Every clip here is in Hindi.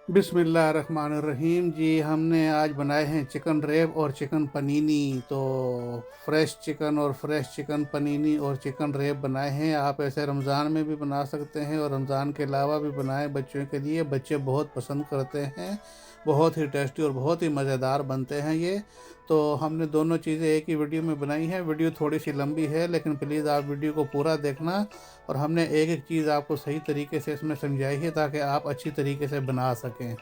बिस्मिल्लाहिर्रहमानिर्रहीम जी। हमने आज बनाए हैं चिकन रेब और चिकन पनीनी। तो फ्रेश चिकन और फ्रेश चिकन पनीनी और चिकन रेब बनाए हैं। आप ऐसे रमज़ान में भी बना सकते हैं और रमज़ान के अलावा भी बनाएं बच्चों के लिए। बच्चे बहुत पसंद करते हैं, बहुत ही टेस्टी और बहुत ही मज़ेदार बनते हैं ये। तो हमने दोनों चीज़ें एक ही वीडियो में बनाई हैं। वीडियो थोड़ी सी लंबी है, लेकिन प्लीज़ आप वीडियो को पूरा देखना। और हमने एक एक चीज़ आपको सही तरीके से इसमें समझाई है ताकि आप अच्छी तरीके से बना सकें।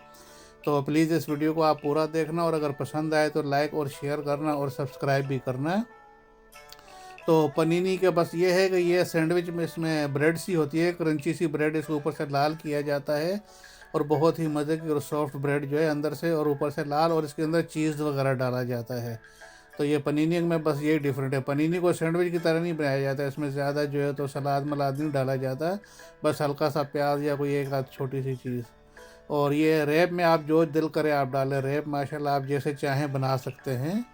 तो प्लीज़ इस वीडियो को आप पूरा देखना, और अगर पसंद आए तो लाइक और शेयर करना और सब्सक्राइब भी करना। तो पनीनी के बस ये है कि ये सैंडविच में इसमें ब्रेड सी होती है, क्रंची सी ब्रेड, इसको ऊपर से लाल किया जाता है और बहुत ही मज़े की और सॉफ्ट ब्रेड जो है अंदर से और ऊपर से लाल, और इसके अंदर चीज़ वगैरह डाला जाता है। तो ये पनीनी में बस यही डिफरेंट है। पनीनी को सैंडविच की तरह नहीं बनाया जाता है, इसमें ज़्यादा जो है तो सलाद मलाद नहीं डाला जाता, बस हल्का सा प्याज या कोई एक आध छोटी सी चीज़। और ये रैप में आप जो दिल करे आप डालें, रैप माशाल्लाह आप जैसे चाहें बना सकते हैं।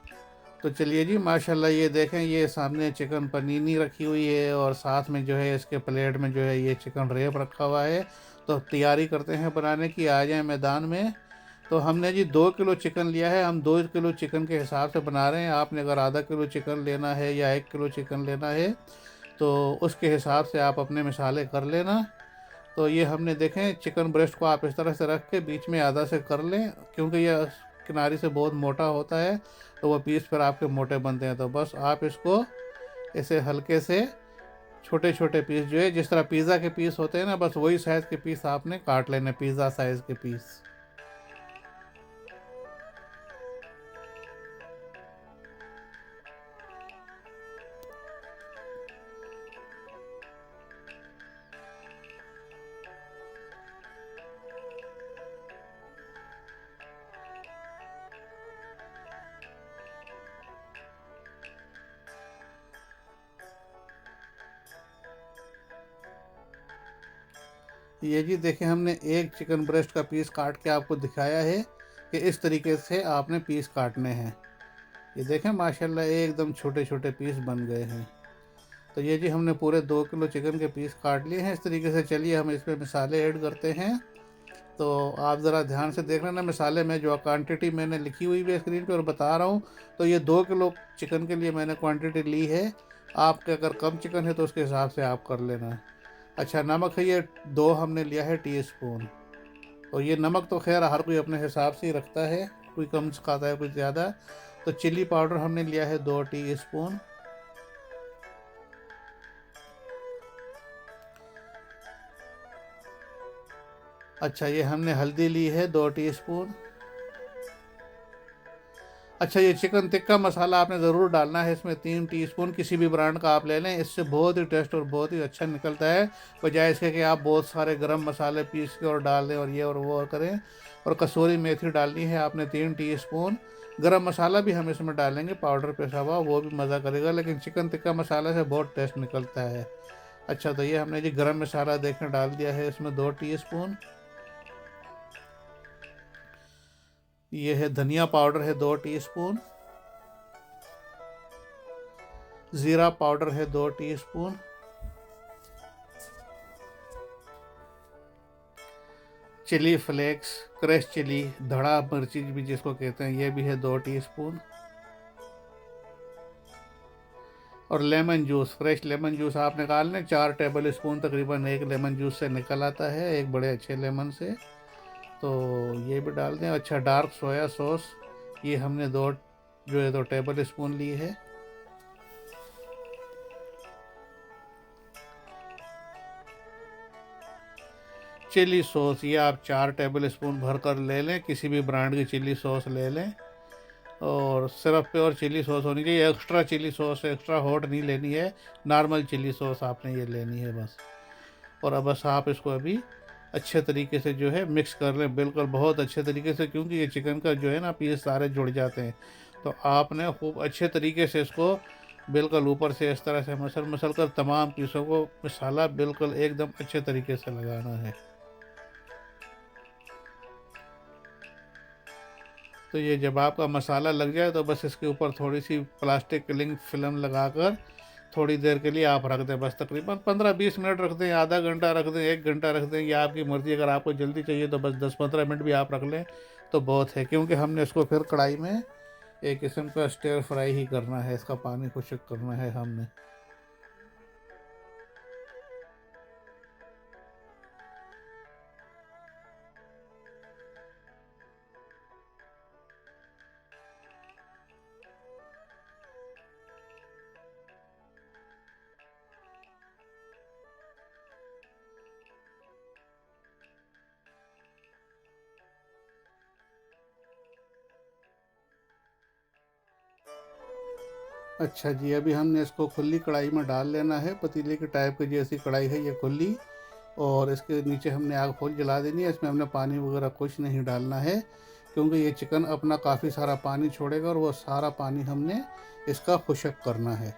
तो चलिए जी, माशाल्लाह ये देखें, ये सामने चिकन पनीनी रखी हुई है और साथ में जो है इसके प्लेट में जो है ये चिकन रैप रखा हुआ है। तो तैयारी करते हैं बनाने की, आ जाएँ मैदान में। तो हमने जी 2 किलो चिकन लिया है, हम 2 किलो चिकन के हिसाब से बना रहे हैं। आपने अगर आधा किलो चिकन लेना है या 1 किलो चिकन लेना है तो उसके हिसाब से आप अपने मसाले कर लेना। तो ये हमने देखें, चिकन ब्रेस्ट को आप इस तरह से रख के बीच में आधा से कर लें, क्योंकि यह किनारे से बहुत मोटा होता है तो वह पीस फिर आपके मोटे बनते हैं। तो बस आप इसको ऐसे हल्के से छोटे छोटे पीस जो है, जिस तरह पिज़्ज़ा के पीस होते हैं ना, बस वही साइज़ के पीस आपने काट लेने, पिज़्ज़ा साइज़ के पीस। ये जी देखें, हमने एक चिकन ब्रेस्ट का पीस काट के आपको दिखाया है कि इस तरीके से आपने पीस काटने हैं। ये देखें माशाल्लाह एकदम छोटे छोटे पीस बन गए हैं। तो ये जी हमने पूरे 2 किलो चिकन के पीस काट लिए हैं इस तरीके से। चलिए हम इसमें मसाले ऐड करते हैं। तो आप ज़रा ध्यान से देख लेना मसाले में, जो क्वांटिटी मैंने लिखी हुई है स्क्रीन पे और बता रहा हूँ। तो ये 2 किलो चिकन के लिए मैंने क्वांटिटी ली है। आपके अगर कम चिकन है तो उसके हिसाब से आप कर लेना। अच्छा, नमक है ये 2 हमने लिया है टीस्पून। और ये नमक तो खैर हर कोई अपने हिसाब से ही रखता है, कोई कम खाता है कोई ज़्यादा। तो चिली पाउडर हमने लिया है 2 टीस्पून। अच्छा, ये हमने हल्दी ली है 2 टीस्पून। अच्छा, ये चिकन टिक्का मसाला आपने ज़रूर डालना है इसमें, 3 टीस्पून, किसी भी ब्रांड का आप ले लें, इससे बहुत ही टेस्ट और बहुत ही अच्छा निकलता है, बजाय इसके कि आप बहुत सारे गरम मसाले पीस के और डाल दें और ये और वो और करें। और कसूरी मेथी डालनी है आपने 3 टीस्पून। गरम मसाला भी हम इसमें डालेंगे पाउडर पिसा हुआ, वो भी मज़ा करेगा, लेकिन चिकन टिक्का मसाला से बहुत टेस्ट निकलता है। अच्छा, तो ये हमने जी गरम मसाला देखें डाल दिया है इसमें 2 टीस्पून। ये है धनिया पाउडर है 2 टीस्पून। ज़ीरा पाउडर है 2 teaspoon. Chilli flakes, crush chilli, धड़ा मिर्ची भी जिसको कहते हैं, ये भी है 2 टीस्पून। और lemon juice, fresh lemon juice आप निकाल लें, 4 टेबल स्पून तकरीबन एक लेमन जूस से निकल आता है, एक बड़े अच्छे लेमन से। तो ये भी डाल दें। अच्छा, डार्क सोया सॉस, ये हमने 2 टेबल स्पून ली है। चिली सॉस, ये आप 4 टेबल स्पून भर कर ले लें, किसी भी ब्रांड की चिली सॉस ले लें। और सिर्फ प्योर चिली सॉस होनी चाहिए, extra chilli sauce, extra hot नहीं लेनी है, नॉर्मल चिली सॉस आपने ये लेनी है बस। और अब बस आप इसको अभी अच्छे तरीके से जो है मिक्स कर लें, बिल्कुल बहुत अच्छे तरीके से, क्योंकि ये चिकन का जो है ना पीस सारे जुड़ जाते हैं। तो आपने खूब अच्छे तरीके से इसको बिल्कुल ऊपर से इस तरह से मसल मसल कर तमाम पीसों को मसाला बिल्कुल एकदम अच्छे तरीके से लगाना है। तो ये जब आपका मसाला लग जाए तो बस इसके ऊपर थोड़ी सी प्लास्टिक क्लिंग फिल्म लगाकर थोड़ी देर के लिए आप रख दें, बस तकरीबन 15-20 मिनट रख दें, आधा घंटा रख दें, 1 घंटा रख दें, ये आपकी मर्ज़ी। अगर आपको जल्दी चाहिए तो बस 10-15 मिनट भी आप रख लें तो बहुत है, क्योंकि हमने इसको फिर कढ़ाई में एक किस्म का स्टर फ्राई ही करना है, इसका पानी खुश्क करना है हमने। अच्छा जी, अभी हमने इसको खुली कढ़ाई में डाल लेना है, पतीले के टाइप की जैसी कढ़ाई है ये खुली, और इसके नीचे हमने आग फुल जला देनी है। इसमें हमने पानी वगैरह कुछ नहीं डालना है, क्योंकि ये चिकन अपना काफ़ी सारा पानी छोड़ेगा और वो सारा पानी हमने इसका खुश्क करना है।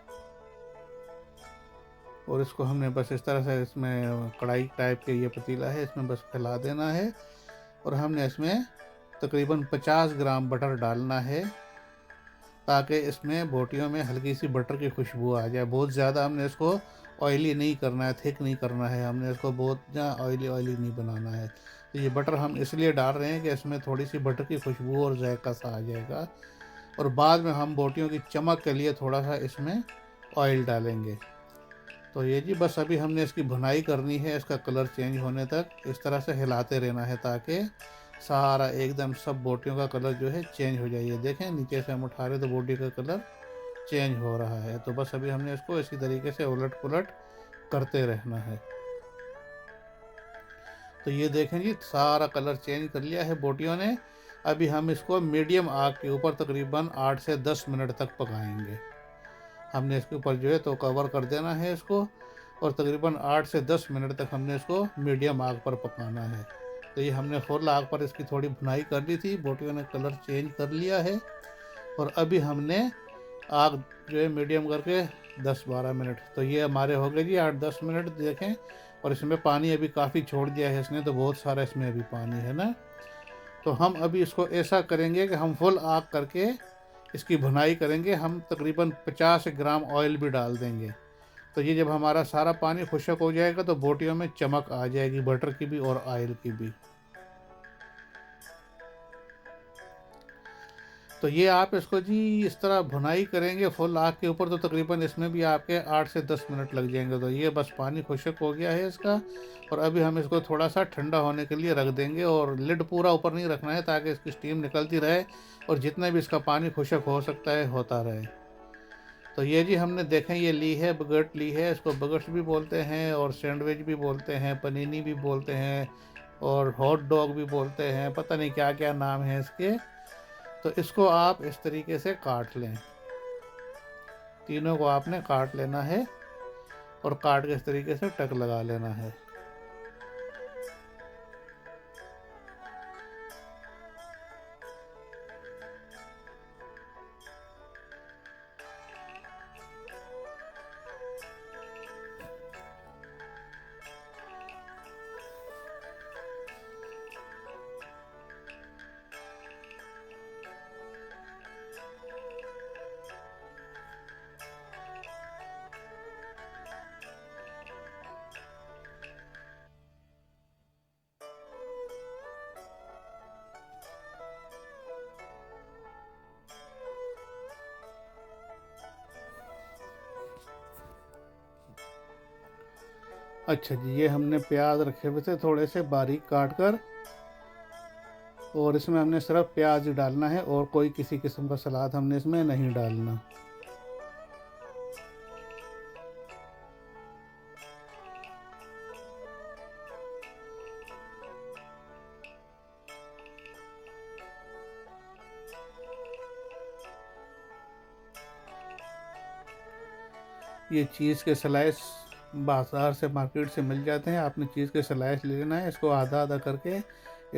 और इसको हमने बस इस तरह से, इसमें कढ़ाई टाइप के ये पतीला है, इसमें बस फैला देना है और हमने इसमें तकरीबन 50 ग्राम बटर डालना है, ताकि इसमें बोटियों में हल्की सी बटर की खुशबू आ जाए। बहुत ज़्यादा हमने इसको ऑयली नहीं करना है, थिक नहीं करना है, हमने इसको बहुत ज़्यादा ऑयली ऑयली नहीं बनाना है। तो ये बटर हम इसलिए डाल रहे हैं कि इसमें थोड़ी सी बटर की खुशबू और जायका सा आ जाएगा, और बाद में हम बोटियों की चमक के लिए थोड़ा सा इसमें ऑयल डालेंगे। तो ये जी बस अभी हमने इसकी भुनाई करनी है, इसका कलर चेंज होने तक इस तरह से हिलाते रहना है, ताकि सारा एकदम सब बोटियों का कलर जो है चेंज हो जाए। ये देखें, नीचे से हम उठा रहे तो बोटी का कलर चेंज हो रहा है। तो बस अभी हमने इसको इसी तरीके से उलट पुलट करते रहना है। तो ये देखें जी, सारा कलर चेंज कर लिया है बोटियों ने। अभी हम इसको मीडियम आग के ऊपर तकरीबन 8 से 10 मिनट तक पकाएंगे। हमने इसके ऊपर जो है तो कवर कर देना है इसको, और तकरीबन 8 से 10 मिनट तक हमने इसको मीडियम आग पर पकाना है। तो ये हमने फुल आग पर इसकी थोड़ी भुनाई कर ली थी, बोटियों ने कलर चेंज कर लिया है, और अभी हमने आग जो है मीडियम करके 10-12 मिनट, तो ये हमारे हो गए जी 8-10 मिनट देखें। और इसमें पानी अभी काफ़ी छोड़ दिया है इसने, तो बहुत सारा इसमें अभी पानी है ना। तो हम अभी इसको ऐसा करेंगे कि हम फुल आग करके इसकी भुनाई करेंगे। हम तकरीबन 50 ग्राम ऑयल भी डाल देंगे। तो ये जब हमारा सारा पानी खुश्क हो जाएगा तो बोटियों में चमक आ जाएगी, बटर की भी और ऑयल की भी। तो ये आप इसको जी इस तरह भुनाई करेंगे फुल आग के ऊपर, तो तकरीबन इसमें भी आपके 8 से 10 मिनट लग जाएंगे। तो ये बस पानी खुश्क हो गया है इसका, और अभी हम इसको थोड़ा सा ठंडा होने के लिए रख देंगे, और लिड पूरा ऊपर नहीं रखना है, ताकि इसकी स्टीम निकलती रहे और जितना भी इसका पानी खुश्क हो सकता है होता रहे। तो ये जी हमने देखें, ये ली है बगट ली है, इसको बगट्स भी बोलते हैं और सैंडविच भी बोलते हैं, पनीनी भी बोलते हैं और हॉट डॉग भी बोलते हैं, पता नहीं क्या क्या नाम है इसके। तो इसको आप इस तरीके से काट लें, तीनों को आपने काट लेना है और काट के इस तरीके से टक लगा लेना है। अच्छा जी, ये हमने प्याज रखे हुए थे थोड़े से बारीक काट कर, और इसमें हमने सिर्फ प्याज ही डालना है, और कोई किसी किस्म का सलाद हमने इसमें नहीं डालना। ये चीज़ के स्लाइस बाज़ार से मार्केट से मिल जाते हैं, आपने चीज़ के स्लाइस ले लेना है, इसको आधा आधा करके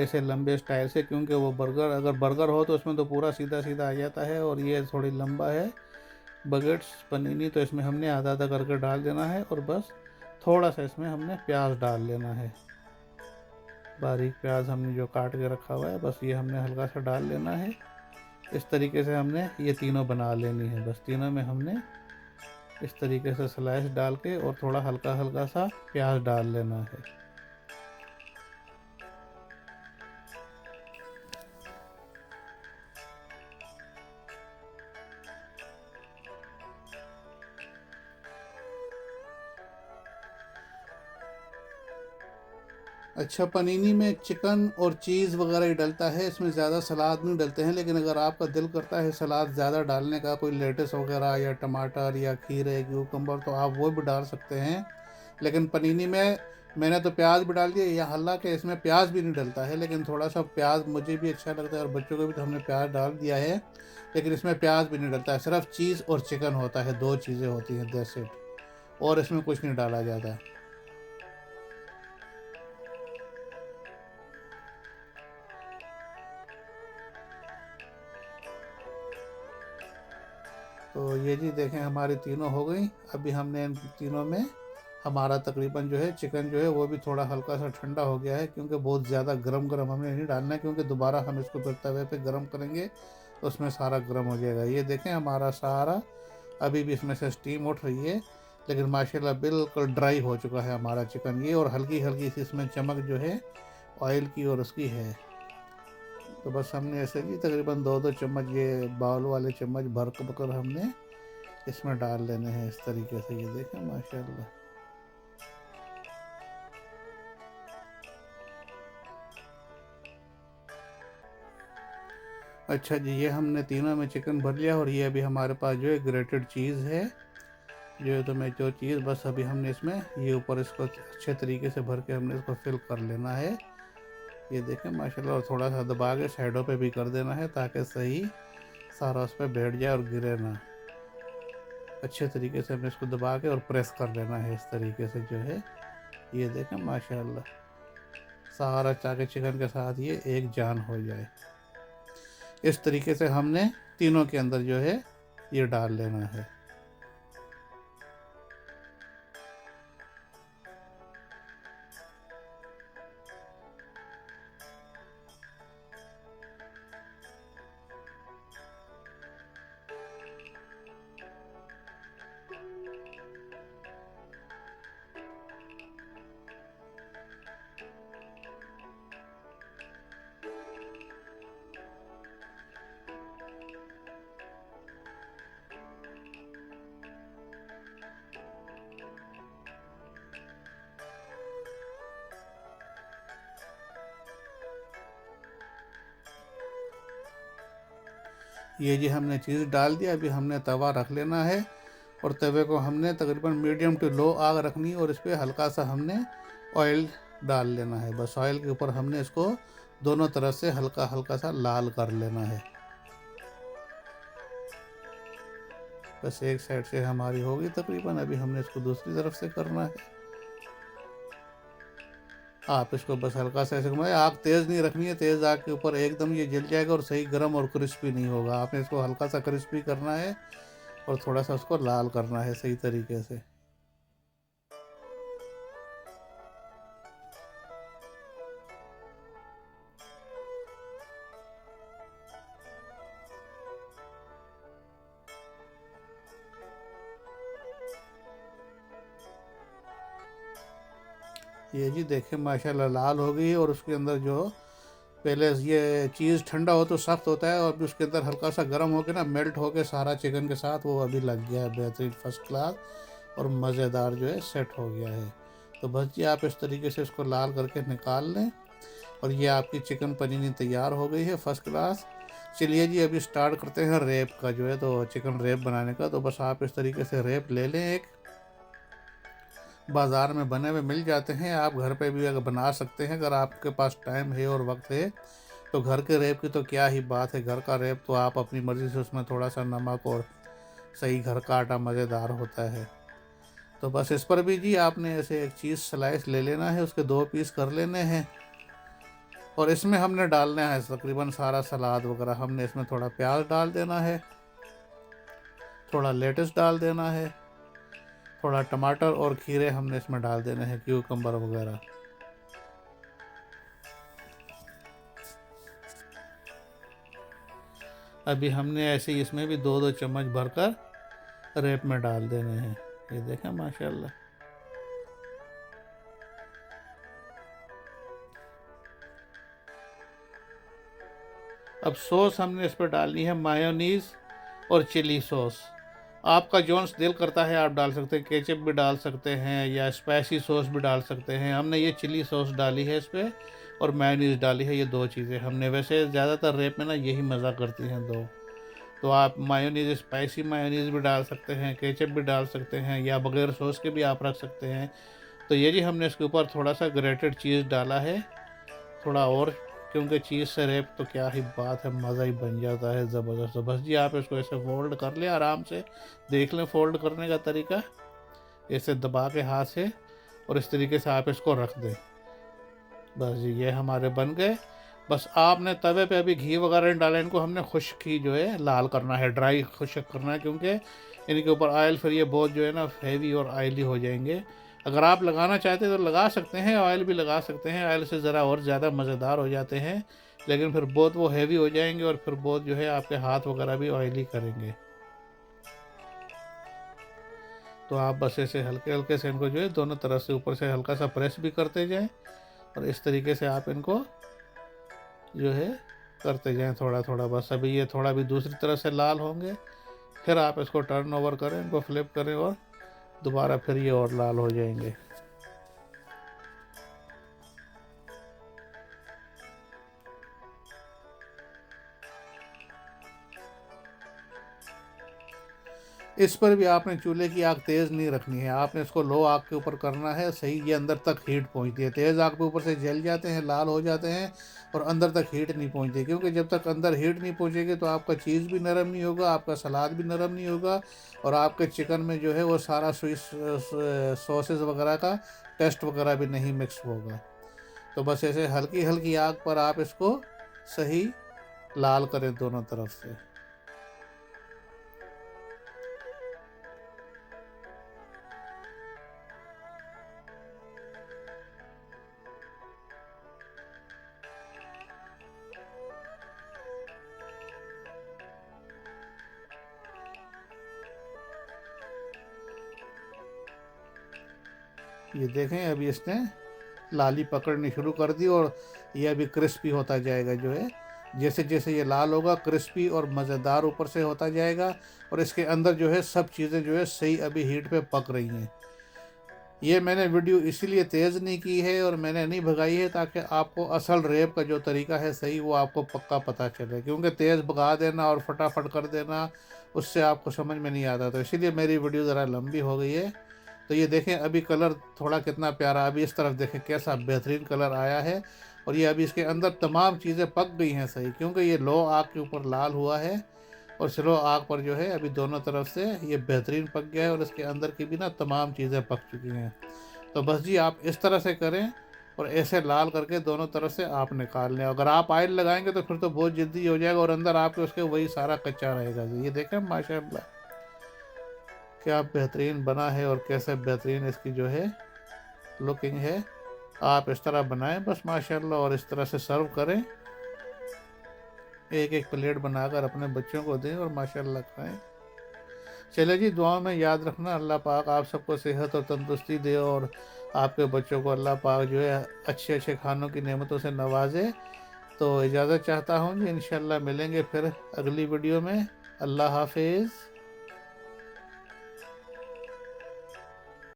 ऐसे लंबे स्टाइल से, क्योंकि वो बर्गर अगर बर्गर हो तो उसमें तो पूरा सीधा सीधा आ जाता है, और ये थोड़ी लंबा है बगेट्स पनीनी, तो इसमें हमने आधा आधा करके डाल देना है, और बस थोड़ा सा इसमें हमने प्याज डाल लेना है। बारीक प्याज हमने जो काट के रखा हुआ है, बस ये हमने हल्का सा डाल लेना है। इस तरीके से हमने ये तीनों बना लेनी है, बस तीनों में हमने इस तरीके से स्लाइस डाल के और थोड़ा हल्का हल्का सा प्याज डाल लेना है। अच्छा, पनीनी में चिकन और चीज़ वगैरह ही डलता है, इसमें ज़्यादा सलाद नहीं डलते हैं। लेकिन अगर आपका दिल करता है सलाद ज़्यादा डालने का, कोई लेटस वगैरह या टमाटर या खीरे क्यूकम्बर, तो आप वो भी डाल सकते हैं। लेकिन पनीनी में मैंने तो प्याज भी डाल दिया, या हालांकि इसमें प्याज भी नहीं डलता है, लेकिन थोड़ा सा प्याज मुझे भी अच्छा लगता है और बच्चों को भी, तो हमने प्याज डाल दिया है। लेकिन इसमें प्याज भी नहीं डलता है, सिर्फ चीज़ और चिकन होता है, दो चीज़ें होती हैं, दैट्स इट। और इसमें कुछ नहीं डाला जाता। तो ये जी देखें, हमारी तीनों हो गई। अभी हमने इन तीनों में हमारा तकरीबन जो है चिकन जो है वो भी थोड़ा हल्का सा ठंडा हो गया है, क्योंकि बहुत ज़्यादा गरम गरम हमने नहीं डालना है, क्योंकि दोबारा हम इसको फिर तवे पे गरम करेंगे तो उसमें सारा गरम हो जाएगा। ये देखें, हमारा सारा अभी भी इसमें से स्टीम उठ रही है, लेकिन माशाल्लाह बिल्कुल ड्राई हो चुका है हमारा चिकन ये, और हल्की हल्की सी इसमें चमक जो है ऑयल की और उसकी है। तो बस हमने ऐसे जी तकरीबन दो दो चम्मच, ये बाउल वाले चम्मच भर कर हमने इसमें डाल लेने हैं इस तरीके से। ये देखें माशाल्लाह। अच्छा जी, ये हमने तीनों में चिकन भर लिया, और ये अभी हमारे पास जो है ग्रेटेड चीज़ है, जो है तो मैं जो चीज़ बस अभी हमने इसमें ये ऊपर इसको अच्छे तरीके से भर के हमने इसको फिल कर लेना है। ये देखें माशाल्लाह, और थोड़ा सा दबा के साइडों पे भी कर देना है, ताकि सही सारा उस पर बैठ जाए और गिरे ना। अच्छे तरीके से हमने इसको दबा के और प्रेस कर लेना है इस तरीके से जो है। ये देखें माशाल्लाह, सारा चाके चिकन के साथ ये एक जान हो जाए। इस तरीके से हमने तीनों के अंदर जो है ये डाल लेना है। ये जी हमने चीज़ डाल दिया। अभी हमने तवा रख लेना है, और तवे को हमने तकरीबन मीडियम टू लो आग रखनी है, और इस पर हल्का सा हमने ऑयल डाल लेना है। बस ऑयल के ऊपर हमने इसको दोनों तरफ से हल्का हल्का सा लाल कर लेना है। बस एक साइड से हमारी होगी तकरीबन, अभी हमने इसको दूसरी तरफ से करना है। आप इसको बस हल्का सा ऐसे घुमाए, आग तेज़ नहीं रखनी है, तेज़ आग के ऊपर एकदम ये जल जाएगा और सही गर्म और क्रिस्पी नहीं होगा। आपने इसको हल्का सा क्रिस्पी करना है, और थोड़ा सा उसको लाल करना है सही तरीके से। ये जी देखें माशाल्लाह लाल हो गई है, और उसके अंदर जो पहले ये चीज़ ठंडा हो तो सख्त होता है, और अभी उसके अंदर हल्का सा गर्म होकर ना मेल्ट होकर सारा चिकन के साथ वो अभी लग गया है बेहतरीन फर्स्ट क्लास, और मज़ेदार जो है सेट हो गया है। तो बस जी आप इस तरीके से इसको लाल करके निकाल लें, और ये आपकी चिकन पनीनी तैयार हो गई है फर्स्ट क्लास। चलिए जी अभी स्टार्ट करते हैं रैप का जो है, तो चिकन रैप बनाने का। तो बस आप इस तरीके से रैप ले लें, एक बाज़ार में बने हुए मिल जाते हैं, आप घर पे भी अगर बना सकते हैं, अगर आपके पास टाइम है और वक्त है तो। घर के रैप की तो क्या ही बात है, घर का रैप तो आप अपनी मर्ज़ी से उसमें थोड़ा सा नमक और सही घर का आटा मज़ेदार होता है। तो बस इस पर भी जी आपने ऐसे एक चीज़ स्लाइस ले लेना है, उसके दो पीस कर लेने हैं, और इसमें हमने डालना है तकरीबन सारा सलाद वगैरह। हमने इसमें थोड़ा प्याज डाल देना है, थोड़ा लेटस डाल देना है, थोड़ा टमाटर और खीरे हमने इसमें डाल देने हैं, क्यूकम्बर वगैरह। अभी हमने ऐसे ही इसमें भी दो दो चम्मच भरकर रैप में डाल देने हैं। ये देखें माशाल्लाह। अब सॉस हमने इस पर डालनी है मायोनीज़ और चिली सॉस। आपका जोन्स दिल करता है आप डाल सकते हैं, केचप भी डाल सकते हैं या स्पाइसी सॉस भी डाल सकते हैं। हमने ये चिली सॉस डाली है इस पर और मायोनीज़ डाली है, ये दो चीज़ें हमने। वैसे ज़्यादातर रैप में ना यही मज़ा करती हैं दो। तो आप मायोनीज़, स्पाइसी मायोनीज़ भी डाल सकते हैं, केचप भी डाल सकते हैं या बग़ैर सॉस के भी आप रख सकते हैं। तो ये जी हमने इसके ऊपर थोड़ा सा ग्रेटेड चीज़ डाला है, थोड़ा और, क्योंकि चीज़ से रैप तो क्या ही बात है, मज़ा ही बन जाता है ज़बरदस्त। तो बस जी आप इसको ऐसे फोल्ड कर लें आराम से, देख लें फोल्ड करने का तरीका, ऐसे दबा के हाथ से और इस तरीके से आप इसको रख दें। बस जी ये हमारे बन गए। बस आपने तवे पे अभी घी वगैरह नहीं डाला, इनको हमने खुश्क ही जो है लाल करना है, ड्राई खुश्क करना है, क्योंकि इनके ऊपर ऑयल फिर ये बहुत जो है ना हैवी और ऑयली हो जाएंगे। अगर आप लगाना चाहते हैं तो लगा सकते हैं, ऑयल भी लगा सकते हैं, ऑयल से ज़रा और ज़्यादा मज़ेदार हो जाते हैं, लेकिन फिर बहुत वो हैवी हो जाएंगे और फिर बहुत जो है आपके हाथ वगैरह भी ऑयली करेंगे। तो आप बस ऐसे हल्के हल्के से इनको जो है दोनों तरफ से ऊपर से हल्का सा प्रेस भी करते जाएं और इस तरीके से आप इनको जो है करते जाएं थोड़ा थोड़ा। बस अभी ये थोड़ा भी दूसरी तरफ से लाल होंगे, फिर आप इसको टर्न ओवर करें, इनको फ्लिप करें और दोबारा फिर ये और लाल हो जाएंगे। इस पर भी आपने चूल्हे की आग तेज़ नहीं रखनी है, आपने इसको लो आग के ऊपर करना है, सही ये अंदर तक हीट पहुंचती है। तेज़ आग पे ऊपर से जल जाते हैं, लाल हो जाते हैं और अंदर तक हीट नहीं पहुंचती, क्योंकि जब तक अंदर हीट नहीं पहुंचेगी तो आपका चीज़ भी नरम नहीं होगा, आपका सलाद भी नरम नहीं होगा और आपके चिकन में जो है वो सारा स्विस सॉसेस वगैरह का टेस्ट वगैरह भी नहीं मिक्स होगा। तो बस ऐसे हल्की हल्की आग पर आप इसको सही लाल करें दोनों तरफ से। ये देखें अभी इसने लाली पकड़नी शुरू कर दी और ये अभी क्रिस्पी होता जाएगा जो है, जैसे जैसे ये लाल होगा क्रिस्पी और मज़ेदार ऊपर से होता जाएगा और इसके अंदर जो है सब चीज़ें जो है सही अभी हीट पे पक रही हैं। ये मैंने वीडियो इसीलिए तेज़ नहीं की है और मैंने नहीं भगाई है ताकि आपको असल रेप का जो तरीका है सही वो आपको पक्का पता चले, क्योंकि तेज़ भगा देना और फटाफट कर देना उससे आपको समझ में नहीं आता, तो इसीलिए मेरी वीडियो ज़रा लंबी हो गई है। तो ये देखें अभी कलर थोड़ा कितना प्यारा, अभी इस तरफ देखें कैसा बेहतरीन कलर आया है और ये अभी इसके अंदर तमाम चीज़ें पक गई हैं सही, क्योंकि ये लो आग के ऊपर लाल हुआ है और स्लो आग पर जो है अभी दोनों तरफ से ये बेहतरीन पक गया है और इसके अंदर की भी ना तमाम चीज़ें पक चुकी हैं। तो बस जी आप इस तरह से करें और ऐसे लाल करके दोनों तरफ से आप निकाल लें। अगर आप ऑयल लगाएंगे तो फिर तो बहुत जल्दी हो जाएगा और अंदर आपके उसके वही सारा कच्चा रहेगा। जी ये देखें माशाल्लाह क्या बेहतरीन बना है और कैसे बेहतरीन इसकी जो है लुकिंग है। आप इस तरह बनाएं बस माशाल्लाह और इस तरह से सर्व करें, एक एक प्लेट बनाकर अपने बच्चों को दें और माशाल्लाह खाएं। चले जी दुआ में याद रखना, अल्लाह पाक आप सबको सेहत और तंदुरुस्ती दे और आपके बच्चों को अल्लाह पाक जो है अच्छे अच्छे खानों की नेमतों से नवाजे। तो इजाज़त चाहता हूँ जी, इंशाल्लाह मिलेंगे फिर अगली वीडियो में। अल्लाह हाफिज़।